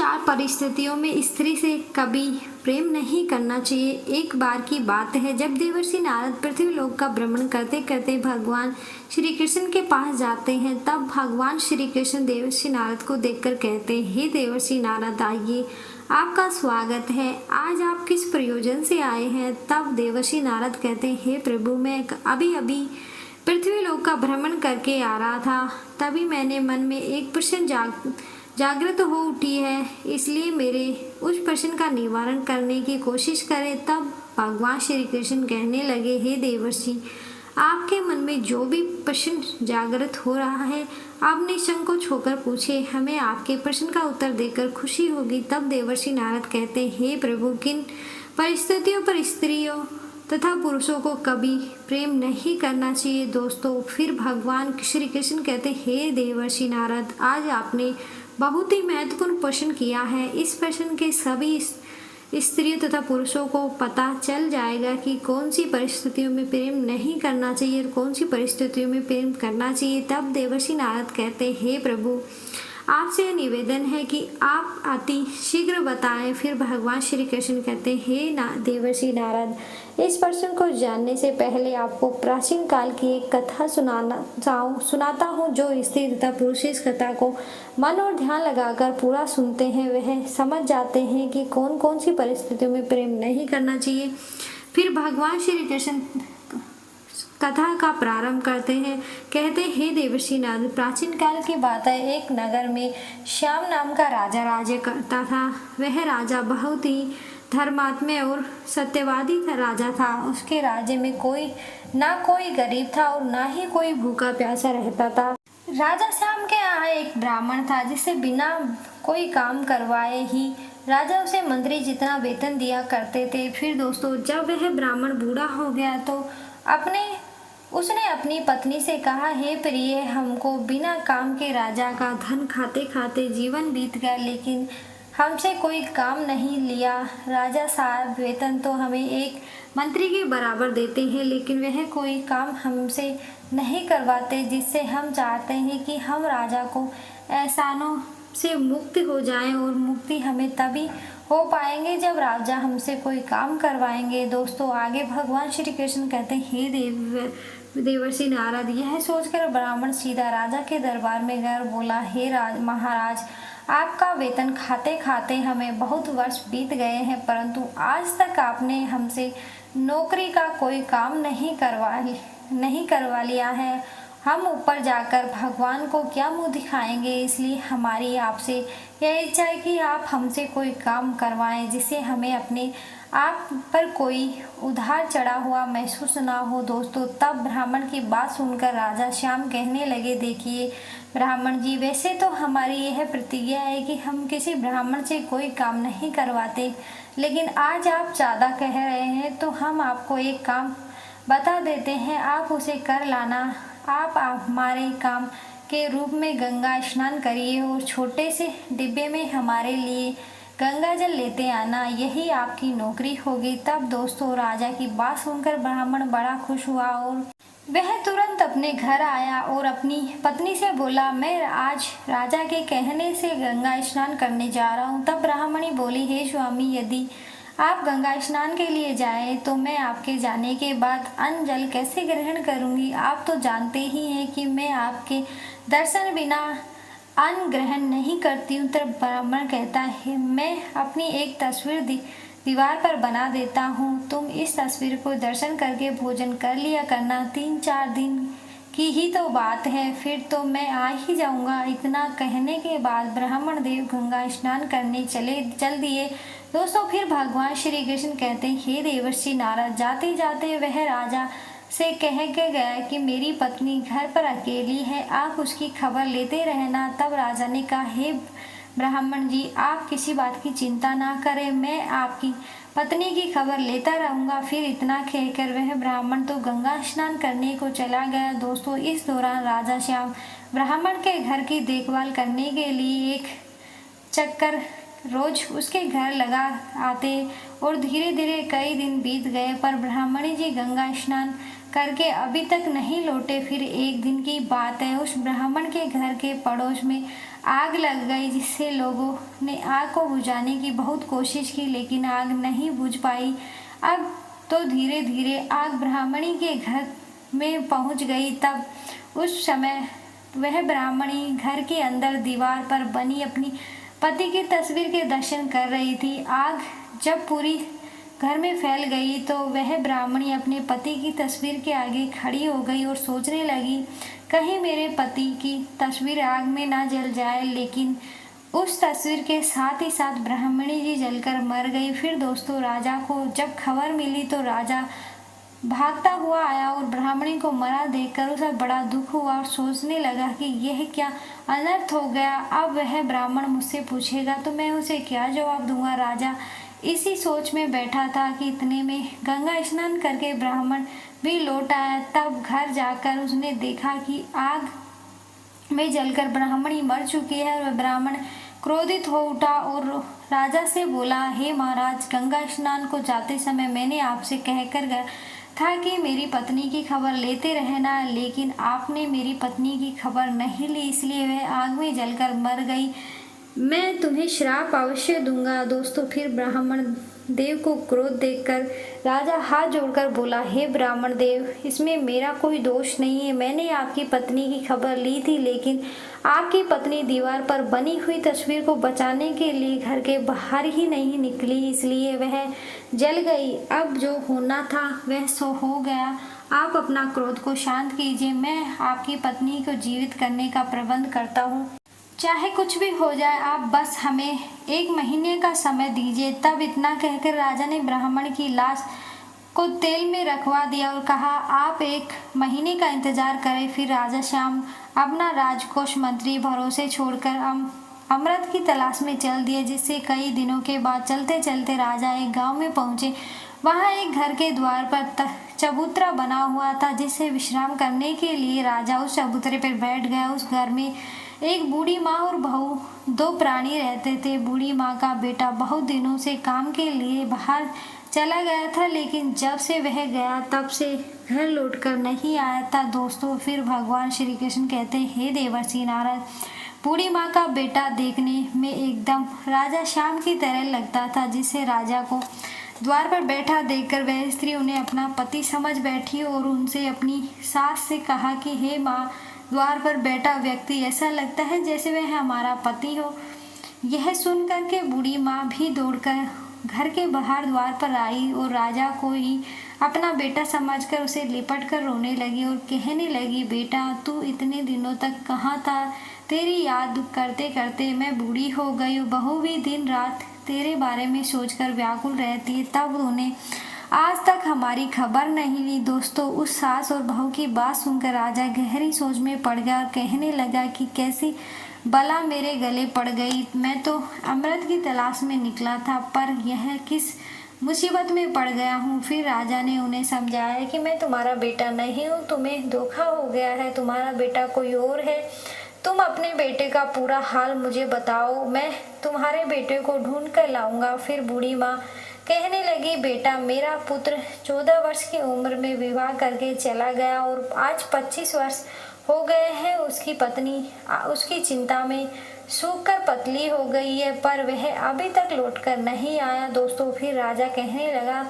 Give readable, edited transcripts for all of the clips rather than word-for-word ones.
चार परिस्थितियों में स्त्री से कभी प्रेम नहीं करना चाहिए। एक बार की बात है जब देवर्षि नारद पृथ्वी लोक का भ्रमण करते करते भगवान श्री कृष्ण के पास जाते हैं। तब भगवान श्री कृष्ण देवर्षि नारद को देखकर कहते हैं, हे देवर्षि नारद, आइए, आपका स्वागत है। आज आप किस प्रयोजन से आए हैं? तब देवर्षि नारद कहते हैं, हे प्रभु, मैं अभी अभी पृथ्वी लोक का भ्रमण करके आ रहा था। तभी मैंने मन में एक प्रश्न जागृत हो उठी है, इसलिए मेरे उस प्रश्न का निवारण करने की कोशिश करें। तब भगवान श्री कृष्ण कहने लगे, हे देवर्षि, आपके मन में जो भी प्रश्न जागृत हो रहा है, आप निसंकोच होकर पूछे, हमें आपके प्रश्न का उत्तर देकर खुशी होगी। तब देवर्षि नारद कहते, हे प्रभु, किन परिस्थितियों पर स्त्रियों तथा पुरुषों को कभी प्रेम नहीं करना चाहिए? दोस्तों, फिर भगवान श्री कृष्ण कहते, हे देवर्षि नारद, आज आपने बहुत ही महत्वपूर्ण प्रश्न किया है। इस प्रश्न के सभी स्त्रियों तथा पुरुषों को पता चल जाएगा कि कौन सी परिस्थितियों में प्रेम नहीं करना चाहिए और कौन सी परिस्थितियों में प्रेम करना चाहिए। तब देवर्षि नारद कहते, हे प्रभु, आपसे यह निवेदन है कि आप अति शीघ्र बताएं। फिर भगवान श्री कृष्ण कहते, हे देवर्षि नारद, इस प्रश्न को जानने से पहले आपको प्राचीन काल की एक कथा सुनाता हूँ। जो स्त्री तथा पुरुष इस कथा को मन और ध्यान लगाकर पूरा सुनते हैं वह समझ जाते हैं कि कौन कौन सी परिस्थितियों में प्रेम नहीं करना चाहिए। फिर भगवान श्री कृष्ण कथा का प्रारंभ करते हैं। कहते, हे देवर्षि नारद, प्राचीन काल की बात है। एक नगर में श्याम नाम का राजा राज्य करता था। वह राजा बहुत ही धर्मात्मा और सत्यवादी राजा था। उसके राज्य में कोई गरीब था और ना ही कोई भूखा प्यासा रहता था। राजा श्याम के यहाँ एक ब्राह्मण था जिसे बिना कोई काम करवाए ही राजा उसे मंत्री जितना वेतन दिया करते थे। फिर दोस्तों, जब वह ब्राह्मण बूढ़ा हो गया तो उसने अपनी पत्नी से कहा, हे प्रिय, हमको बिना काम के राजा का धन खाते खाते जीवन बीत गया, लेकिन हमसे कोई काम नहीं लिया। राजा साहब वेतन तो हमें एक मंत्री के बराबर देते हैं, लेकिन वह कोई काम हमसे नहीं करवाते, जिससे हम चाहते हैं कि हम राजा को एहसानों से मुक्त हो जाएं, और मुक्ति हमें तभी हो पाएंगे जब राजा हमसे कोई काम करवाएंगे। दोस्तों, आगे भगवान श्री कृष्ण कहते हैं, हे देवर्षि नारद, यह सोचकर ब्राह्मण सीधा राजा के दरबार में गया और बोला, हे महाराज, आपका वेतन खाते खाते हमें बहुत वर्ष बीत गए हैं, परंतु आज तक आपने हमसे नौकरी का कोई काम नहीं करवा लिया है। हम ऊपर जाकर भगवान को क्या मुंह दिखाएंगे? इसलिए हमारी आपसे यह इच्छा है कि आप हमसे कोई काम करवाएं जिससे हमें अपने आप पर कोई उधार चढ़ा हुआ महसूस ना हो। दोस्तों, तब ब्राह्मण की बात सुनकर राजा श्याम कहने लगे, देखिए ब्राह्मण जी, वैसे तो हमारी यह प्रतिज्ञा है कि हम किसी ब्राह्मण से कोई काम नहीं करवाते, लेकिन आज आप ज़्यादा कह रहे हैं तो हम आपको एक काम बता देते हैं, आप उसे कर लाना। आप हमारे काम के रूप में गंगा स्नान करिए और छोटे से डिब्बे में हमारे लिए गंगा जल लेते आना, यही आपकी नौकरी होगी। तब दोस्तों, राजा की बात सुनकर ब्राह्मण बड़ा खुश हुआ और वह तुरंत अपने घर आया और अपनी पत्नी से बोला, मैं आज राजा के कहने से गंगा स्नान करने जा रहा हूँ। तब ब्राह्मणी बोली, हे स्वामी, यदि आप गंगा स्नान के लिए जाएं तो मैं आपके जाने के बाद अन्न जल कैसे ग्रहण करूंगी? आप तो जानते ही हैं कि मैं आपके दर्शन बिना अन्न ग्रहण नहीं करती हूँ। तब ब्राह्मण कहता है, मैं अपनी एक तस्वीर दीवार पर बना देता हूँ, तुम इस तस्वीर को दर्शन करके भोजन कर लिया करना। 3-4 दिन की ही तो बात है, फिर तो मैं आ ही जाऊंगा। इतना कहने के बाद ब्राह्मण देव गंगा स्नान करने चल दिए। दोस्तों, फिर भगवान श्री कृष्ण कहते हैं, हे देवर्षि नारद, जाते जाते वह राजा से कह के गया कि मेरी पत्नी घर पर अकेली है, आप उसकी खबर लेते रहना। तब राजा ने कहा, हे ब्राह्मण जी, आप किसी बात की चिंता ना करें, मैं आपकी पत्नी की खबर लेता रहूंगा। फिर इतना कहकर वह ब्राह्मण तो गंगा स्नान करने को चला गया। दोस्तों, इस दौरान राजा श्याम ब्राह्मण के घर की देखभाल करने के लिए एक चक्कर रोज उसके घर लगा आते और धीरे धीरे कई दिन बीत गए, पर ब्राह्मणी जी गंगा स्नान करके अभी तक नहीं लौटे। फिर एक दिन की बात है, उस ब्राह्मण के घर के पड़ोस में आग लग गई, जिससे लोगों ने आग को बुझाने की बहुत कोशिश की, लेकिन आग नहीं बुझ पाई। अब तो धीरे धीरे आग ब्राह्मणी के घर में पहुंच गई। तब उस समय वह ब्राह्मणी घर के अंदर दीवार पर बनी अपनी पति की तस्वीर के दर्शन कर रही थी। आग जब पूरी घर में फैल गई तो वह ब्राह्मणी अपने पति की तस्वीर के आगे खड़ी हो गई और सोचने लगी, कहीं मेरे पति की तस्वीर आग में ना जल जाए। लेकिन उस तस्वीर के साथ ही साथ ब्राह्मणी जी जलकर मर गई। फिर दोस्तों, राजा को जब खबर मिली तो राजा भागता हुआ आया और ब्राह्मणी को मरा देखकर उसे बड़ा दुख हुआ और सोचने लगा कि यह क्या अनर्थ हो गया। अब वह ब्राह्मण मुझसे पूछेगा तो मैं उसे क्या जवाब दूंगा। राजा इसी सोच में बैठा था कि इतने में गंगा स्नान करके ब्राह्मण भी लौट आया। तब घर जाकर उसने देखा कि आग में जलकर ब्राह्मणी मर चुकी है। वह ब्राह्मण क्रोधित हो उठा और राजा से बोला, हे महाराज, गंगा स्नान को जाते समय मैंने आपसे कहकर गया था कि मेरी पत्नी की खबर लेते रहना, लेकिन आपने मेरी पत्नी की खबर नहीं ली, इसलिए वह आग में जलकर मर गई। मैं तुम्हें श्राप अवश्य दूंगा। दोस्तों, फिर ब्राह्मण देव को क्रोध देखकर राजा हाथ जोड़कर बोला, हे ब्राह्मण देव, इसमें मेरा कोई दोष नहीं है। मैंने आपकी पत्नी की खबर ली थी, लेकिन आपकी पत्नी दीवार पर बनी हुई तस्वीर को बचाने के लिए घर के बाहर ही नहीं निकली, इसलिए वह जल गई। अब जो होना था वह सो हो गया। आप अपना क्रोध को शांत कीजिए, मैं आपकी पत्नी को जीवित करने का प्रबंध करता हूँ। चाहे कुछ भी हो जाए, आप बस हमें 1 महीने का समय दीजिए। तब इतना कहकर राजा ने ब्राह्मण की लाश को तेल में रखवा दिया और कहा, आप 1 महीने का इंतजार करें। फिर राजा श्याम अपना राजकोष मंत्री भरोसे छोड़कर अमृत की तलाश में चल दिए। जिससे कई दिनों के बाद चलते चलते राजा एक गांव में पहुंचे। वहां एक घर के द्वार पर चबूतरा बना हुआ था, जिससे विश्राम करने के लिए राजा उस चबूतरे पर बैठ गया। उस घर में एक बूढ़ी माँ और बहू 2 प्राणी रहते थे। बूढ़ी माँ का बेटा बहुत दिनों से काम के लिए बाहर चला गया था, लेकिन जब से वह गया तब से घर लौटकर नहीं आया था। दोस्तों, फिर भगवान श्री कृष्ण कहते, हे देवर्षि नारद, बूढ़ी माँ का बेटा देखने में एकदम राजा श्याम की तरह लगता था, जिससे राजा को द्वार पर बैठा देखकर वह स्त्री उन्हें अपना पति समझ बैठी और उनसे अपनी सास से कहा कि हे माँ, द्वार पर बैठा व्यक्ति ऐसा लगता है जैसे वह हमारा पति हो। यह सुनकर के बूढ़ी माँ भी दौड़कर घर के बाहर द्वार पर आई और राजा को ही अपना बेटा समझकर उसे लिपट कर रोने लगी और कहने लगी, बेटा, तू इतने दिनों तक कहाँ था? तेरी याद करते करते मैं बूढ़ी हो गई। बहू भी दिन रात तेरे बारे में सोचकर व्याकुल रहती है, तब उन्हें आज तक हमारी खबर नहीं ली। दोस्तों, उस सास और बहू की बात सुनकर राजा गहरी सोच में पड़ गया और कहने लगा कि कैसी बला मेरे गले पड़ गई। मैं तो अमृत की तलाश में निकला था, पर यह किस मुसीबत में पड़ गया हूँ। फिर राजा ने उन्हें समझाया कि मैं तुम्हारा बेटा नहीं हूँ, तुम्हें धोखा हो गया है, तुम्हारा बेटा कोई और है। तुम अपने बेटे का पूरा हाल मुझे बताओ, मैं तुम्हारे बेटे को ढूंढ कर लाऊंगा। फिर बूढ़ी माँ कहने लगी, बेटा, मेरा पुत्र 14 वर्ष की उम्र में विवाह करके चला गया और आज 25 वर्ष हो गए हैं। उसकी पत्नी उसकी चिंता में सूखकर पतली हो गई है, पर वह अभी तक लौटकर नहीं आया। दोस्तों, फिर राजा कहने लगा,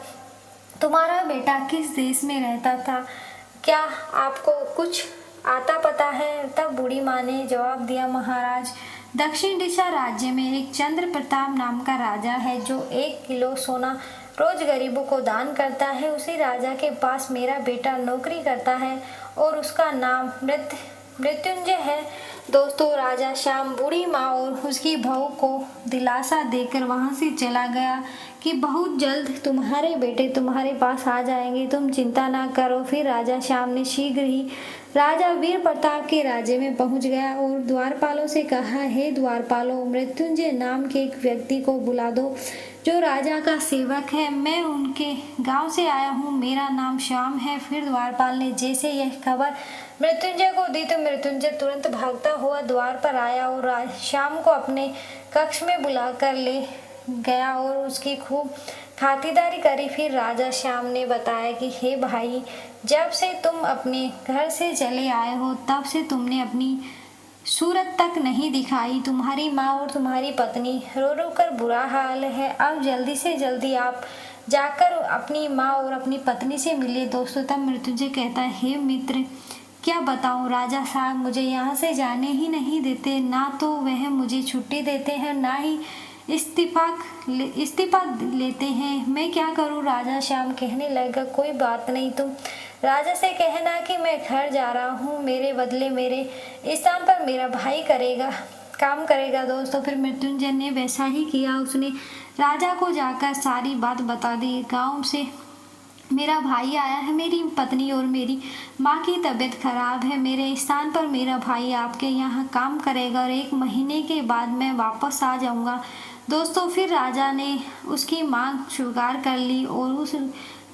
तुम्हारा बेटा किस देश में रहता था? क्या आपको कुछ आता पता है? तब बूढ़ी माँ ने जवाब दिया, महाराज, दक्षिण दिशा राज्य में एक चंद्र प्रताप नाम का राजा है, जो 1 किलो सोना रोज गरीबों को दान करता है। उसी राजा के पास मेरा बेटा नौकरी करता है और उसका नाम मृत्युंजय है। दोस्तों, राजा श्याम बूढ़ी माँ और उसकी बहू को दिलासा देकर वहां से चला गया कि बहुत जल्द तुम्हारे बेटे तुम्हारे पास आ जाएंगे, तुम चिंता ना करो। फिर राजा श्याम ने शीघ्र ही राजा वीर प्रताप के राज्य में पहुंच गया और द्वारपालों से कहा, हे द्वारपालों, मृत्युंजय नाम के एक व्यक्ति को बुला दो जो राजा का सेवक है। मैं उनके गांव से आया हूँ, मेरा नाम श्याम है। फिर द्वारपाल ने जैसे यह खबर मृत्युंजय को दी तो मृत्युंजय तुरंत भागता हुआ द्वार पर आया और श्याम को अपने कक्ष में बुलाकर ले गया और उसकी खूब खातिरदारी करी। फिर राजा श्याम ने बताया कि हे भाई, जब से तुम अपने घर से चले आए हो तब से तुमने अपनी सूरत तक नहीं दिखाई। तुम्हारी माँ और तुम्हारी पत्नी रो रो कर बुरा हाल है। अब जल्दी से जल्दी आप जाकर अपनी माँ और अपनी पत्नी से मिले। दोस्तों, तब मृत्युंजय कहता है, हे मित्र, क्या बताऊं, राजा साहब मुझे यहाँ से जाने ही नहीं देते। ना तो वह मुझे छुट्टी देते हैं, ना ही इस्तीफा लेते हैं। मैं क्या करूं? राजा श्याम कहने लगा, कोई बात नहीं, तुम राजा से कहना कि मैं घर जा रहा हूँ। मेरे बदले मेरे स्थान पर मेरा भाई काम करेगा। दोस्तों, फिर मृत्युंजय ने वैसा ही किया। उसने राजा को जाकर सारी बात बता दी। गांव से मेरा भाई आया है, मेरी पत्नी और मेरी माँ की तबीयत खराब है। मेरे स्थान पर मेरा भाई आपके यहाँ काम करेगा और 1 महीने के बाद मैं वापस आ जाऊँगा। दोस्तों, फिर राजा ने उसकी मांग स्वीकार कर ली और उस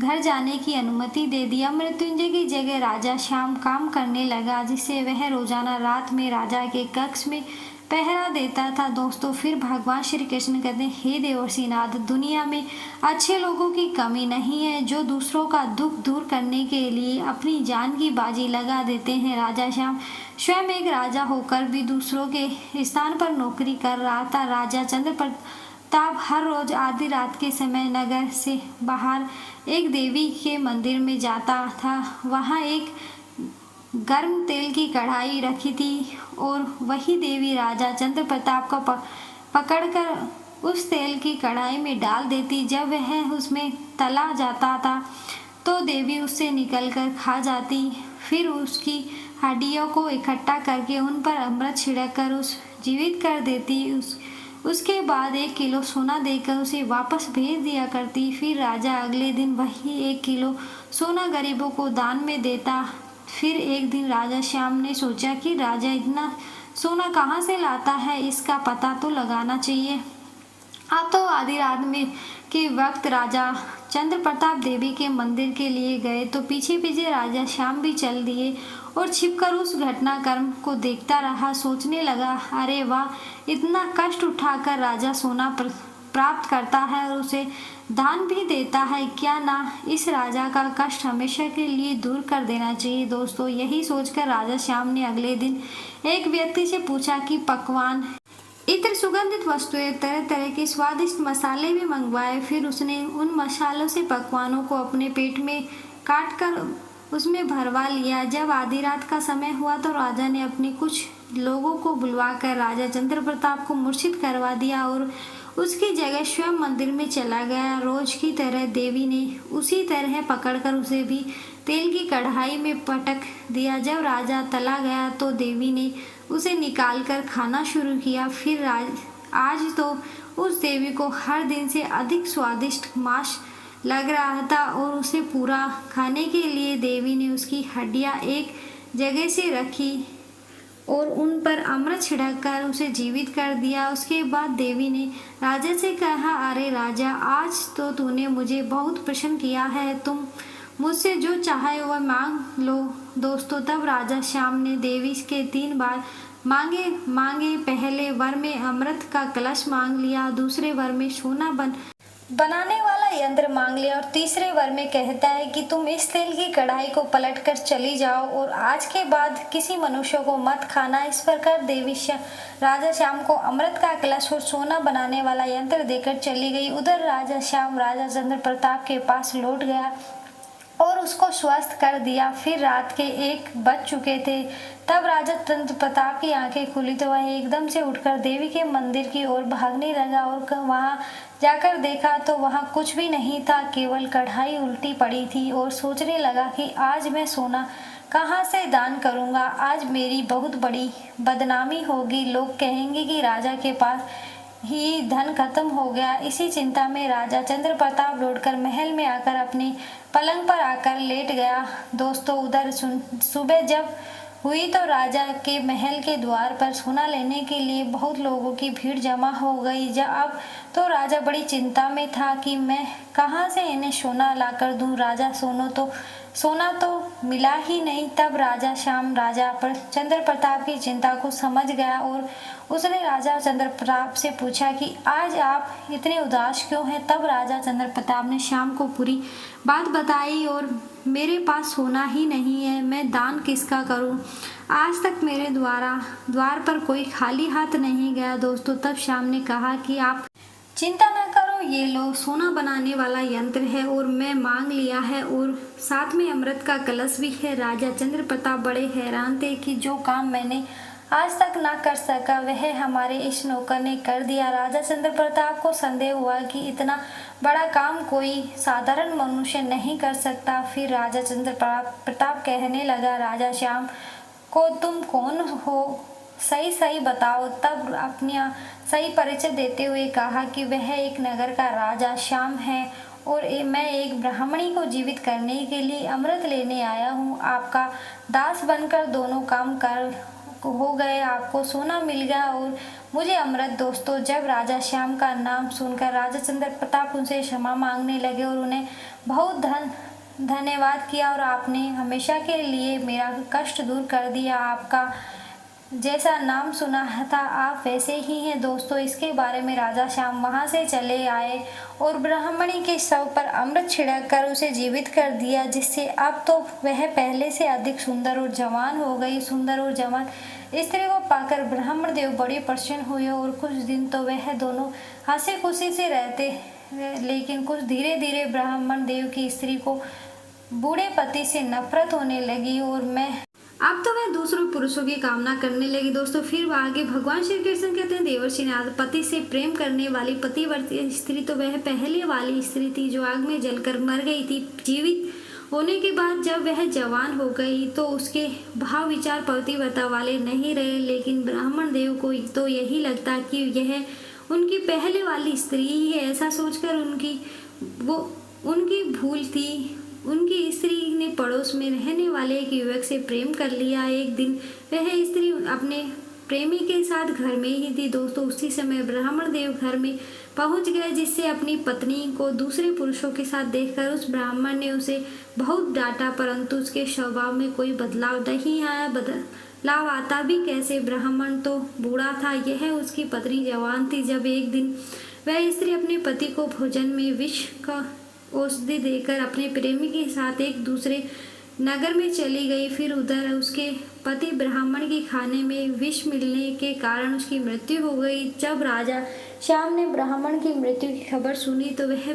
घर जाने की अनुमति दे दी। मृत्युंजय की जगह राजा श्याम काम करने लगा, जिससे वह रोजाना रात में राजा के कक्ष में पहरा देता था। दोस्तों, फिर भगवान श्री कृष्ण कहते हैं, हे देवर्षि नाथ, दुनिया में अच्छे लोगों की कमी नहीं है, जो दूसरों का दुख दूर करने के लिए अपनी जान की बाजी लगा देते हैं। राजा श्याम स्वयं एक राजा होकर भी दूसरों के स्थान पर नौकरी कर रहा था। राजा चंद्र प्रताप हर रोज आधी रात के समय नगर से बाहर एक देवी के मंदिर में जाता था। वहाँ एक गर्म तेल की कढ़ाई रखी थी और वही देवी राजा चंद्र प्रताप को पकड़कर उस तेल की कढ़ाई में डाल देती। जब वह उसमें तला जाता था तो देवी उससे निकलकर खा जाती। फिर उसकी हड्डियों को इकट्ठा करके उन पर अमृत छिड़ककर जीवित कर देती। उसके बाद 1 किलो सोना देकर उसे वापस भेज दिया करती। फिर राजा अगले दिन वही 1 किलो सोना गरीबों को दान में देता। फिर एक दिन राजा श्याम ने सोचा कि राजा इतना सोना कहाँ से लाता है, इसका पता तो लगाना चाहिए। अब तो आधी रात में के वक्त राजा चंद्र प्रताप देवी के मंदिर के लिए गए तो पीछे पीछे राजा श्याम भी चल दिए और छिपकर उस घटनाक्रम को देखता रहा। सोचने लगा, अरे वाह, इतना कष्ट उठाकर राजा सोना प्राप्त करता है और उसे दान भी देता है। क्या ना इस राजा का कष्ट हमेशा के लिए दूर कर देना चाहिए। दोस्तों, यही सोचकर राजा श्याम ने अगले दिन एक व्यक्ति से पूछा कि पकवान, इत्र, सुगंधित वस्तुएं, तरह तरह के स्वादिष्ट मसाले भी मंगवाए। फिर उसने उन मसालों से पकवानों को अपने पेट में काट कर उसमें भरवा लिया। जब आधी रात का समय हुआ तो राजा ने अपने कुछ लोगों को बुलवाकर राजा चंद्र प्रताप को मूर्छित करवा दिया और उसकी जगह स्वयं मंदिर में चला गया। रोज की तरह देवी ने उसी तरह पकड़कर उसे भी तेल की कढ़ाई में पटक दिया। जब राजा तला गया तो देवी ने उसे निकालकर खाना शुरू किया। फिर आज तो उस देवी को हर दिन से अधिक स्वादिष्ट मांस लग रहा था और उसे पूरा खाने के लिए देवी ने उसकी हड्डियां एक जगह से रखी और उन पर अमृत छिड़ककर उसे जीवित कर दिया। उसके बाद देवी ने राजा से कहा, अरे राजा, आज तो तूने मुझे बहुत प्रसन्न किया है, तुम मुझसे जो चाहे वह मांग लो। दोस्तों, तब राजा श्याम ने देवी के 3 बार मांगे। पहले वर में अमृत का कलश मांग लिया, दूसरे वर में सोना बनाने वाला यंत्र मांग लिया और तीसरे वर में कहता है कि तुम इस तेल की कढ़ाई को पलटकर चली जाओ और आज के बाद किसी मनुष्य को मत खाना। इस प्रकार देवी राजा श्याम को अमृत का कलश और सोना बनाने वाला यंत्र देकर चली गई। उधर राजा श्याम राजा चंद्र प्रताप के पास लौट गया और उसको स्वस्थ कर दिया। फिर रात के 1 बज चुके थे। तब राजा चंद्र प्रताप की आंखें खुली तो वह एकदम से उठकर देवी के मंदिर की ओर भागने लगा और वहां जाकर देखा तो वहां कुछ भी नहीं था, केवल कढ़ाई उल्टी पड़ी थी और सोचने लगा कि आज मैं सोना कहाँ से दान करूँगा, आज मेरी बहुत बड़ी बदनामी होगी, लोग कहेंगे कि राजा के पास ही धन खत्म हो गया। इसी चिंता में राजा चंद्र प्रताप लौटकर महल में आकर अपने पलंग पर आकर लेट गया। दोस्तों, उधर सुबह जब हुई तो राजा के महल के द्वार पर सोना लेने के लिए बहुत लोगों की भीड़ जमा हो गई। अब तो राजा बड़ी चिंता में था कि मैं कहाँ से इन्हें सोना लाकर दूं। राजा सोनो तो सोना तो मिला ही नहीं। तब राजा श्याम राजा चंद्र प्रताप की चिंता को समझ गया और उसने राजा चंद्र प्रताप से पूछा कि आज आप इतने उदास क्यों हैं। तब राजा चंद्र प्रताप ने श्याम को पूरी बात बताई और मेरे पास सोना ही नहीं है, मैं दान किसका करूं? आज तक मेरे द्वार पर कोई खाली हाथ नहीं गया। दोस्तों, तब श्याम ने कहा कि आप चिंता न करो, ये लो सोना बनाने वाला यंत्र है और मैं मांग लिया है और साथ में अमृत का कलश भी है। राजा चंद्र प्रताप बड़े हैरान थे कि जो काम मैंने आज तक ना कर सका वह हमारे इस नौकर ने कर दिया। राजा चंद्र प्रताप को संदेह हुआ कि इतना बड़ा काम कोई साधारण मनुष्य नहीं कर सकता। फिर राजा चंद्र प्रताप कहने लगा, राजा श्याम को तुम कौन हो, सही सही बताओ। तब अपना सही परिचय देते हुए कहा कि वह एक नगर का राजा श्याम है और मैं एक ब्राह्मणी को जीवित करने के लिए अमृत लेने आया हूँ। आपका दास बनकर दोनों काम कर हो गए, आपको सोना मिल गया और मुझे अमृत। दोस्तों, जब राजा श्याम का नाम सुनकर राजा चंद्र प्रताप उनसे क्षमा मांगने लगे और उन्हें बहुत धन्यवाद किया और आपने हमेशा के लिए मेरा कष्ट दूर कर दिया। आपका जैसा नाम सुना था आप वैसे ही हैं। दोस्तों, इसके बारे में राजा श्याम वहां से चले आए और ब्राह्मणी के शव पर अमृत छिड़क कर उसे जीवित कर दिया, जिससे अब तो वह पहले से अधिक सुंदर और जवान हो गई। सुंदर और जवान स्त्री को पाकर ब्राह्मण देव बड़े प्रसन्न हुए और कुछ दिन तो वह दोनों हंसी खुशी से रहते, लेकिन कुछ धीरे धीरे ब्राह्मण देव की स्त्री को बूढ़े पति से नफरत होने लगी और अब तो वह दूसरों पुरुषों की कामना करने लगी। दोस्तों, फिर आगे भगवान श्री कृष्ण कहते हैं, देवर्षि नारद पति से प्रेम करने वाली पतिव्रती स्त्री तो वह पहले वाली स्त्री थी जो आग में जलकर मर गई थी। जीवित होने के बाद जब वह जवान हो गई तो उसके भाव विचार पतिव्रता वाले नहीं रहे, लेकिन ब्राह्मण देव को तो यही लगता कि यह उनकी पहले वाली स्त्री ही है। ऐसा सोचकर उनकी भूल थी। उनकी स्त्री ने पड़ोस में रहने वाले एक युवक से प्रेम कर लिया। एक दिन वह स्त्री अपने प्रेमी के साथ घर में ही थी। दोस्तों, उसी समय ब्राह्मण देव घर में पहुंच गए, जिससे अपनी पत्नी को दूसरे पुरुषों के साथ देखकर उस ब्राह्मण ने उसे बहुत डांटा, परंतु उसके स्वभाव में कोई बदलाव नहीं आया। बदलाव आता भी कैसे, ब्राह्मण तो बूढ़ा था, यह उसकी पत्नी जवान थी। जब एक दिन वह स्त्री अपने पति को भोजन में विष का औषधि देकर अपने प्रेमी के साथ एक दूसरे नगर में चली गई, फिर उधर उसके पति ब्राह्मण के खाने में विष मिलने के कारण उसकी मृत्यु हो गई। जब राजा श्याम ने ब्राह्मण की मृत्यु की खबर सुनी तो वह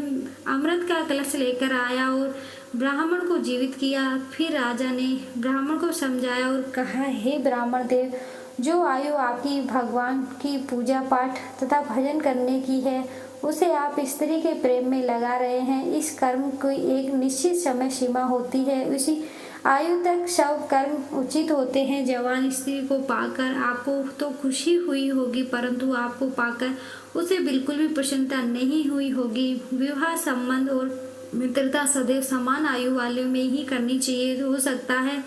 अमृत का कलश लेकर आया और ब्राह्मण को जीवित किया। फिर राजा ने ब्राह्मण को समझाया और कहा, हे ब्राह्मण देव, जो आयु आपकी भगवान की पूजा पाठ तथा भजन करने की है उसे आप स्त्री के प्रेम में लगा रहे हैं। इस कर्म की एक निश्चित समय सीमा होती है, उसी आयु तक सब कर्म उचित होते हैं। जवान स्त्री को पाकर आपको तो खुशी हुई होगी, परंतु आपको पाकर उसे बिल्कुल भी प्रसन्नता नहीं हुई होगी। विवाह संबंध और मित्रता सदैव समान आयु वाले में ही करनी चाहिए। हो सकता है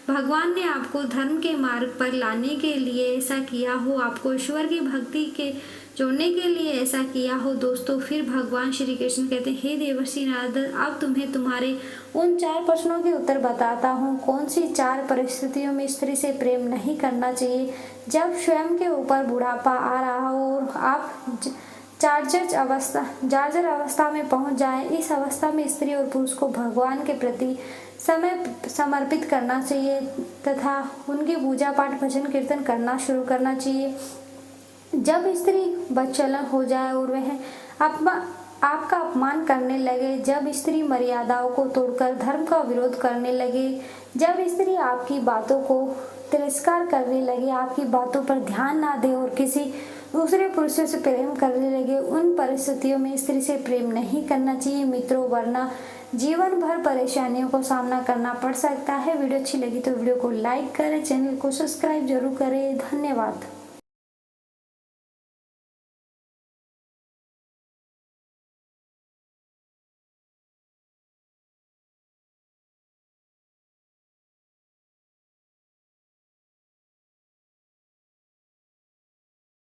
भगवान ने आपको धर्म के मार्ग पर लाने के लिए ऐसा किया हो, आपको ईश्वर की भक्ति के जोड़ने के लिए ऐसा किया हो। दोस्तों, फिर भगवान श्री कृष्ण कहते हैं, हे देवर्षि नारद, अब तुम्हें तुम्हारे उन 4 प्रश्नों के उत्तर बताता हूँ। कौन सी 4 परिस्थितियों में स्त्री से प्रेम नहीं करना चाहिए? जब स्वयं के ऊपर बुढ़ापा आ रहा हो और आप जार्जर अवस्था में पहुंच जाए। इस अवस्था में स्त्री और पुरुष को भगवान के प्रति समय समर्पित करना चाहिए तथा उनकी पूजा पाठ भजन कीर्तन करना शुरू करना चाहिए। जब स्त्री बदचलन हो जाए और वह आपका अपमान करने लगे, जब स्त्री मर्यादाओं को तोड़कर धर्म का विरोध करने लगे, जब स्त्री आपकी बातों को तिरस्कार करने लगे, आपकी बातों पर ध्यान ना दे और किसी दूसरे पुरुषों से प्रेम करने लगे, उन परिस्थितियों में स्त्री से प्रेम नहीं करना चाहिए मित्रों, वरना जीवन भर परेशानियों को सामना करना पड़ सकता है। वीडियो अच्छी लगी तो वीडियो को लाइक करें, चैनल को सब्सक्राइब जरूर करें। धन्यवाद।